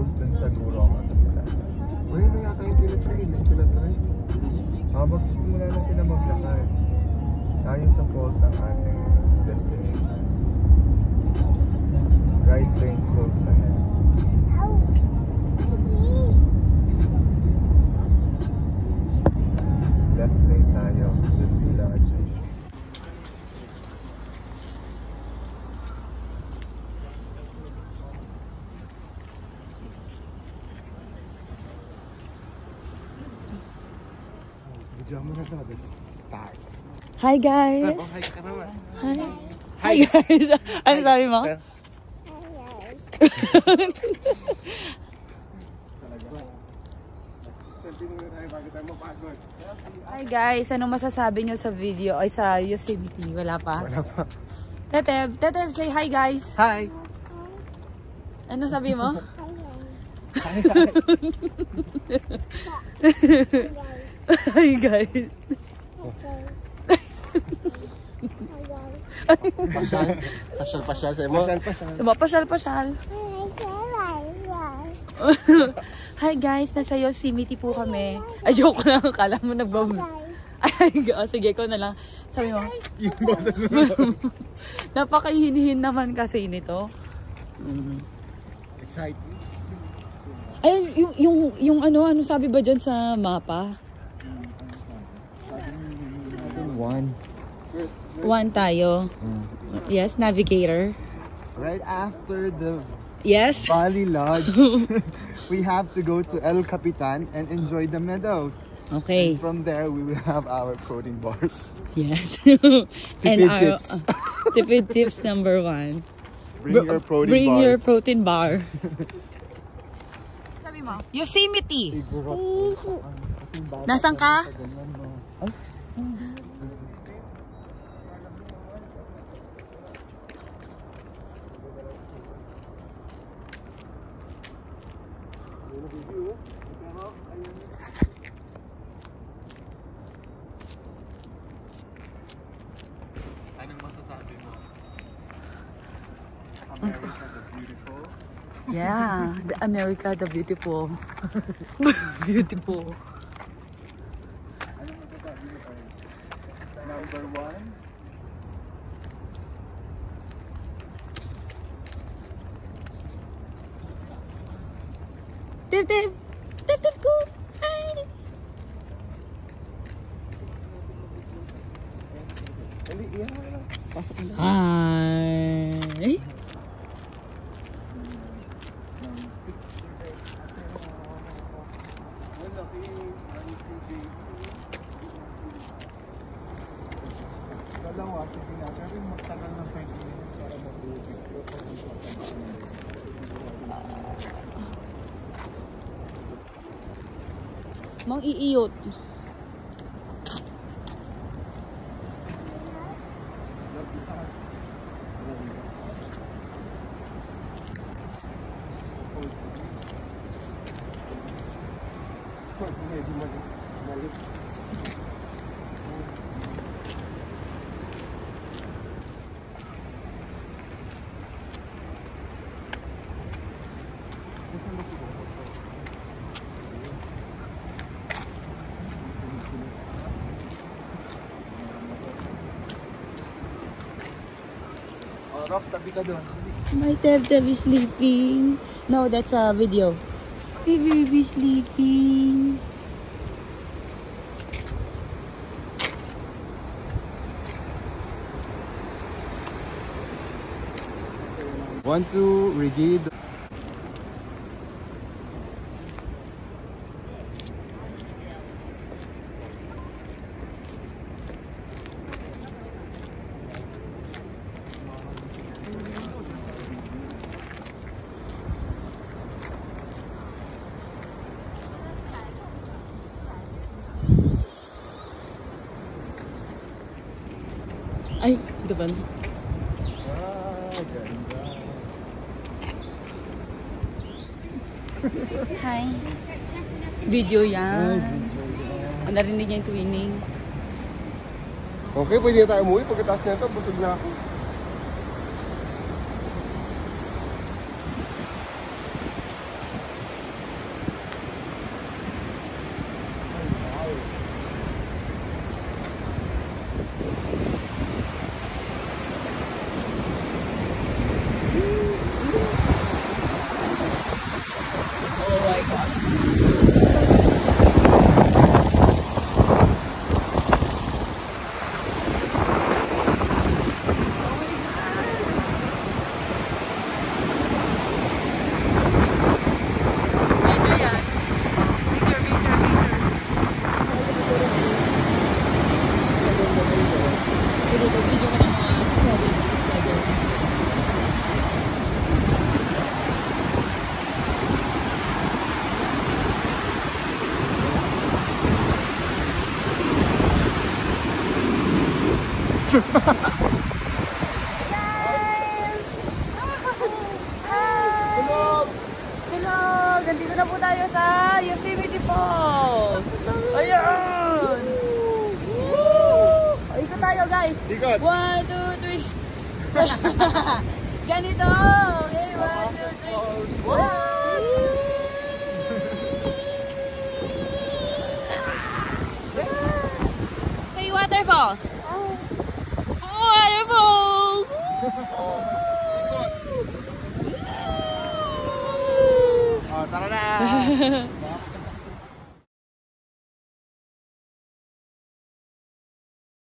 falls dun sa Gurong. Uy, ano yata yung tinatry? Magsisimula na sila maglakad. Tayo sa falls ang ating destination. Right lane close na yan. Left lane tayo. Just sila action. Start. Hi guys! Hi! Hi guys! Ano sabi mo? Hi guys! Ano masasabi nyo sa video? Ay sa Yosemite? Wala pa? Wala pa. Teteb, say hi guys! Hi! Ano sabi mo? Hi! Hi guys! Pasyal sa imo. Pasyal. Hi guys, nasa Yosemite po kami. Ay, joke lang. Akala mo nagbab... Ay, sige ko na lang. Sabi mo. Napakahinihin naman kasi nito. Excited. Ay, yung ano sabi ba dyan sa mapa? 1 tayo. Yes, navigator. Right after the Yes. Bali Lodge, we have to go to El Capitan and enjoy the meadows. Okay. And from there, we will have our protein bars. Yes. Tipid tips. Tipid tips number 1. Bring your protein bars. Bring your protein bar. Sabi mo, Yosemite. Nasaan ka? Anong masasabi mo? America the beautiful. Yeah, the America the beautiful. Beautiful. Anong masasabi mo tayo? Number 1. Tip ko. Ay. Hi. Mang iiyot. Rock, tabi ka doon. My Teb is sleeping. No, that's a video. My baby sleeping. Want to rigid. Ay, depan. Ganda. Hi. Video yan. Narinig niya yung twinning. Okay, pwede na tayo umuwi. Pagkatapos na ito, busog na ako. Hello! Gandito na po tayo sa Yosemite Falls! Ayan! O, ikot tayo guys! Ikot! 1, 2, 3 Ganito! Okay, 1, 2, 3 Say waterfalls! Waterfalls! Oh, tara na!